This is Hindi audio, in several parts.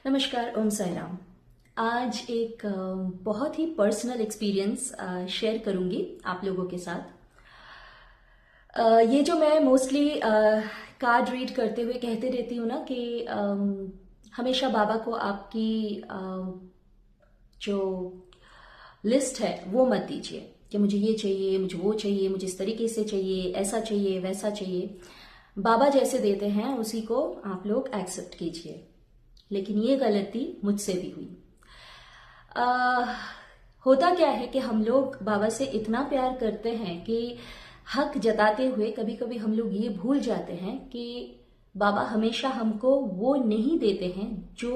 नमस्कार, ओम साई राम। आज एक बहुत ही पर्सनल एक्सपीरियंस शेयर करूंगी आप लोगों के साथ। ये जो मैं मोस्टली कार्ड रीड करते हुए कहते रहती हूँ ना कि हमेशा बाबा को आपकी जो लिस्ट है वो मत दीजिए कि मुझे ये चाहिए, मुझे वो चाहिए, मुझे इस तरीके से चाहिए, ऐसा चाहिए, वैसा चाहिए। बाबा जैसे देते हैं उसी को आप लोग एक्सेप्ट कीजिए। लेकिन ये गलती मुझसे भी हुई। होता क्या है कि हम लोग बाबा से इतना प्यार करते हैं कि हक जताते हुए कभी कभी हम लोग ये भूल जाते हैं कि बाबा हमेशा हमको वो नहीं देते हैं जो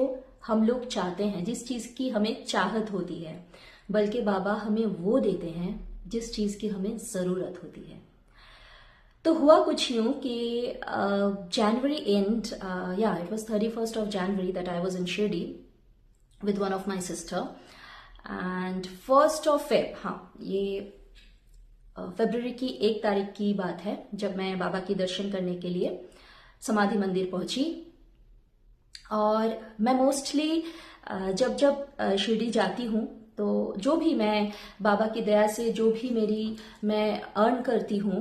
हम लोग चाहते हैं, जिस चीज की हमें चाहत होती है, बल्कि बाबा हमें वो देते हैं जिस चीज की हमें जरूरत होती है। तो हुआ कुछ यूं कि January and it was 31st of January that I was in Shirdi with one of my sister and 1st of Feb, हाँ ये फरवरी की 1 तारीख की बात है जब मैं बाबा की दर्शन करने के लिए समाधि मंदिर पहुंची। और मैं मोस्टली जब जब शिरडी जाती हूँ तो जो भी मैं बाबा की दया से जो भी मैं अर्न करती हूँ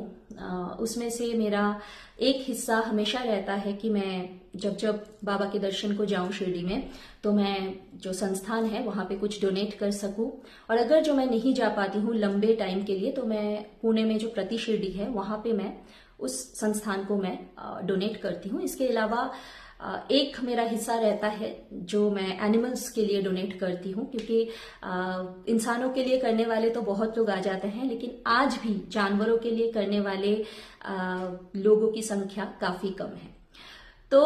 उसमें से मेरा एक हिस्सा हमेशा रहता है कि मैं जब जब बाबा के दर्शन को जाऊं शिरडी में तो मैं जो संस्थान है वहां पे कुछ डोनेट कर सकूं। और अगर जो मैं नहीं जा पाती हूँ लंबे टाइम के लिए तो मैं पुणे में जो प्रति शिरडी है वहां पे मैं उस संस्थान को मैं डोनेट करती हूँ। इसके अलावा एक मेरा हिस्सा रहता है जो मैं एनिमल्स के लिए डोनेट करती हूँ, क्योंकि इंसानों के लिए करने वाले तो बहुत लोग आ जाते हैं, लेकिन आज भी जानवरों के लिए करने वाले लोगों की संख्या काफी कम है। तो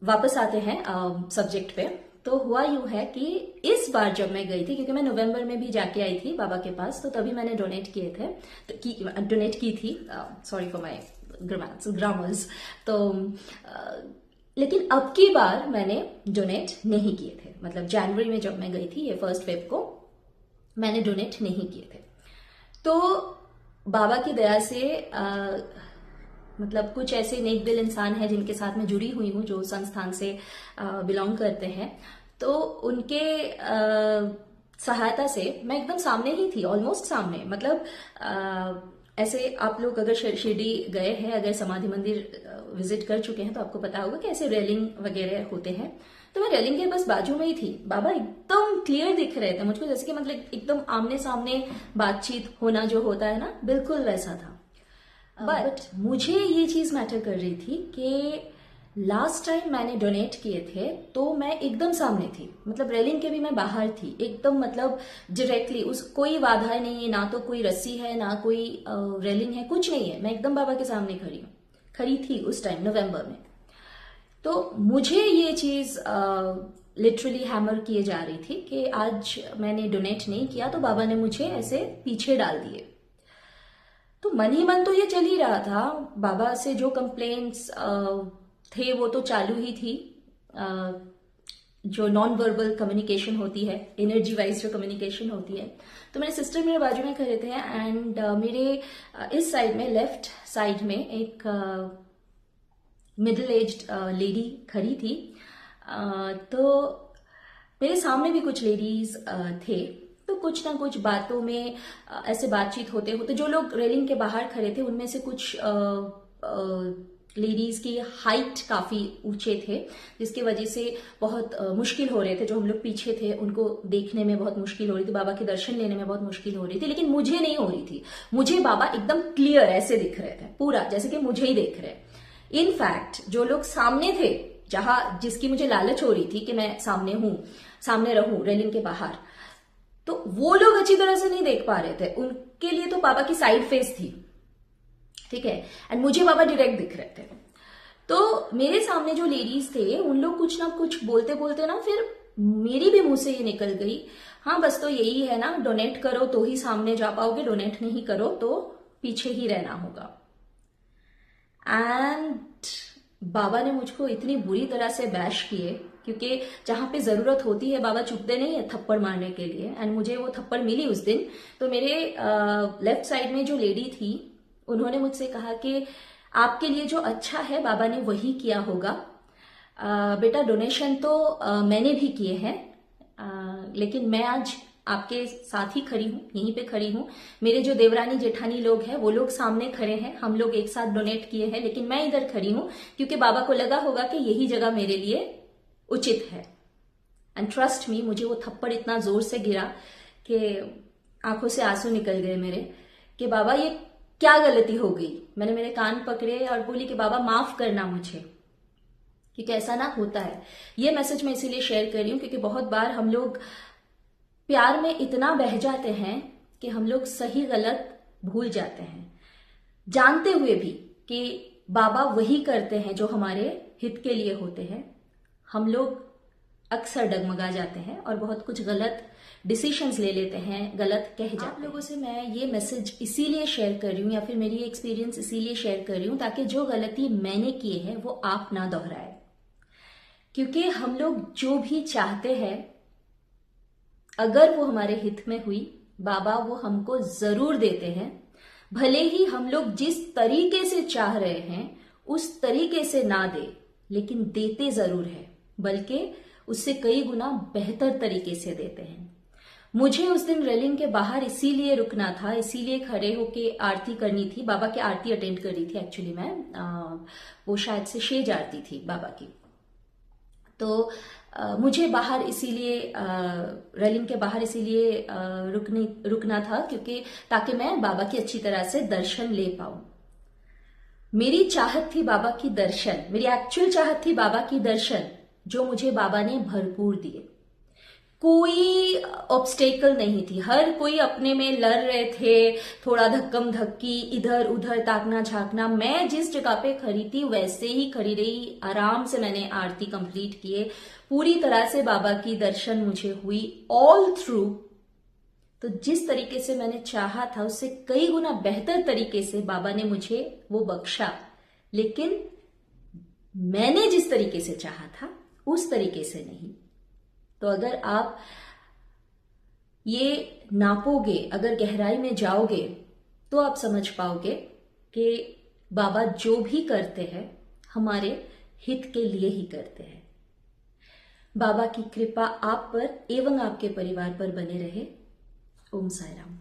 वापस आते हैं सब्जेक्ट पे। तो हुआ यूं है कि इस बार जब मैं गई थी, क्योंकि मैं नवंबर में भी जाके आई थी बाबा के पास, तो तभी मैंने डोनेट किए थे, डोनेट की थी। Sorry for my grammars. तो लेकिन अब की बार मैंने डोनेट नहीं किए थे। मतलब जनवरी में जब मैं गई थी, ये 1st Feb को, मैंने डोनेट नहीं किए थे। तो बाबा की दया से मतलब कुछ ऐसे नेक दिल इंसान हैं जिनके साथ मैं जुड़ी हुई हूँ, जो संस्थान से बिलोंग करते हैं, तो उनके सहायता से मैं एकदम सामने ही थी, ऑलमोस्ट सामने। मतलब ऐसे आप लोग अगर शिरडी गए हैं, अगर समाधि मंदिर विजिट कर चुके हैं तो आपको पता होगा कि ऐसे रेलिंग वगैरह होते हैं। तो मैं रेलिंग के बस बाजू में ही थी। बाबा एकदम क्लियर दिख रहे थे मुझको, जैसे कि मतलब एकदम आमने सामने बातचीत होना जो होता है ना, बिल्कुल वैसा था। बट मुझे ये चीज मैटर कर रही थी कि लास्ट टाइम मैंने डोनेट किए थे तो मैं एकदम सामने थी, मतलब रेलिंग के भी मैं बाहर थी एकदम, मतलब डायरेक्टली उस कोई बाधाएं नहीं है, ना तो कोई रस्सी है, ना कोई रेलिंग है, कुछ नहीं है। मैं एकदम बाबा के सामने खड़ी थी उस टाइम नवंबर में। तो मुझे ये चीज लिटरली हैमर किए जा रही थी कि आज मैंने डोनेट नहीं किया तो बाबा ने मुझे ऐसे पीछे डाल दिए। तो मन ही मन तो ये चल ही रहा था, बाबा से जो कंप्लेंट्स थे वो तो चालू ही थी। जो नॉन वर्बल कम्युनिकेशन होती है, एनर्जी वाइज जो कम्युनिकेशन होती है। तो मेरे सिस्टर मेरे बाजू में खड़े थे एंड मेरे इस साइड में, लेफ्ट साइड में एक मिडिल एज्ड लेडी खड़ी थी। तो मेरे सामने भी कुछ लेडीज थे। तो कुछ ना कुछ बातों में ऐसे बातचीत होते होते, जो लोग रेलिंग के बाहर खड़े थे उनमें से कुछ लेडीज की हाइट काफी ऊंचे थे, जिसकी वजह से बहुत मुश्किल हो रहे थे। जो हम लोग पीछे थे उनको देखने में बहुत मुश्किल हो रही थी, बाबा के दर्शन लेने में बहुत मुश्किल हो रही थी। लेकिन मुझे नहीं हो रही थी, मुझे बाबा एकदम क्लियर ऐसे दिख रहे थे, पूरा जैसे कि मुझे ही देख रहे। इनफैक्ट जो लोग सामने थे, जिसकी मुझे लालच हो रही थी कि मैं सामने रहूं रेलिंग के बाहर, तो वो लोग अच्छी तरह से नहीं देख पा रहे थे। उनके लिए तो बाबा की साइड फेस थी, ठीक है, एंड मुझे बाबा डायरेक्ट दिख रहे थे। तो मेरे सामने जो लेडीज थे उन लोग कुछ ना कुछ बोलते बोलते ना, फिर मेरी भी मुंह से ये निकल गई, हाँ बस तो यही है ना, डोनेट करो तो ही सामने जा पाओगे, डोनेट नहीं करो तो पीछे ही रहना होगा। एंड बाबा ने मुझको इतनी बुरी तरह से बैश किए, क्योंकि जहां पे जरूरत होती है बाबा चुपते नहीं है थप्पड़ मारने के लिए। एंड मुझे वो थप्पड़ मिली उस दिन। तो मेरे लेफ्ट साइड में जो लेडी थी उन्होंने मुझसे कहा कि आपके लिए जो अच्छा है बाबा ने वही किया होगा, बेटा डोनेशन तो मैंने भी किए हैं, लेकिन मैं आज आपके साथ ही खड़ी हूँ, यहीं पे खड़ी हूँ। मेरे जो देवरानी जेठानी लोग हैं वो लोग सामने खड़े हैं, हम लोग एक साथ डोनेट किए हैं, लेकिन मैं इधर खड़ी हूँ क्योंकि बाबा को लगा होगा कि यही जगह मेरे लिए उचित है। एंड ट्रस्ट मी, मुझे वो थप्पड़ इतना जोर से गिरा कि आंखों से आंसू निकल गए मेरे, कि बाबा ये क्या गलती हो गई। मैंने मेरे कान पकड़े और बोली कि बाबा माफ करना मुझे, क्योंकि ऐसा ना होता है। ये मैसेज मैं इसीलिए शेयर कर रही हूँ क्योंकि बहुत बार हम लोग प्यार में इतना बह जाते हैं कि हम लोग सही गलत भूल जाते हैं, जानते हुए भी कि बाबा वही करते हैं जो हमारे हित के लिए होते हैं। हम लोग अक्सर डगमगा जाते हैं और बहुत कुछ गलत डिसीशंस ले लेते हैं, गलत कह जाते हैं। आप लोगों से मैं ये मैसेज इसीलिए शेयर कर रही हूँ, या फिर मेरी एक्सपीरियंस इसीलिए शेयर कर रही हूँ ताकि जो गलती मैंने की है वो आप ना दोहराए। क्योंकि हम लोग जो भी चाहते हैं, अगर वो हमारे हित में हुई, बाबा वो हमको जरूर देते हैं। भले ही हम लोग जिस तरीके से चाह रहे हैं उस तरीके से ना दे, लेकिन देते जरूर है, बल्कि उससे कई गुना बेहतर तरीके से देते हैं। मुझे उस दिन रेलिंग के बाहर इसीलिए रुकना था, इसीलिए खड़े होके आरती करनी थी। बाबा की आरती अटेंड कर रही थी एक्चुअली मैं, वो शायद से शेज आरती थी बाबा की। तो मुझे बाहर इसीलिए रेलिंग के बाहर इसीलिए रुकना था क्योंकि ताकि मैं बाबा की अच्छी तरह से दर्शन ले पाऊं। मेरी चाहत थी बाबा की दर्शन, मेरी एक्चुअल चाहत थी बाबा की दर्शन, जो मुझे बाबा ने भरपूर दिए। कोई ऑब्स्टेकल नहीं थी, हर कोई अपने में लड़ रहे थे, थोड़ा धक्कम धक्की, इधर उधर ताकना झांकना। मैं जिस जगह पे खड़ी थी वैसे ही खड़ी रही, आराम से मैंने आरती कंप्लीट किए, पूरी तरह से बाबा की दर्शन मुझे हुई ऑल थ्रू। तो जिस तरीके से मैंने चाहा था उससे कई गुना बेहतर तरीके से बाबा ने मुझे वो बख्शा, लेकिन मैंने जिस तरीके से चाहा था उस तरीके से नहीं। तो अगर आप ये नापोगे, अगर गहराई में जाओगे, तो आप समझ पाओगे कि बाबा जो भी करते हैं हमारे हित के लिए ही करते हैं। बाबा की कृपा आप पर एवं आपके परिवार पर बने रहे। ओम साई राम।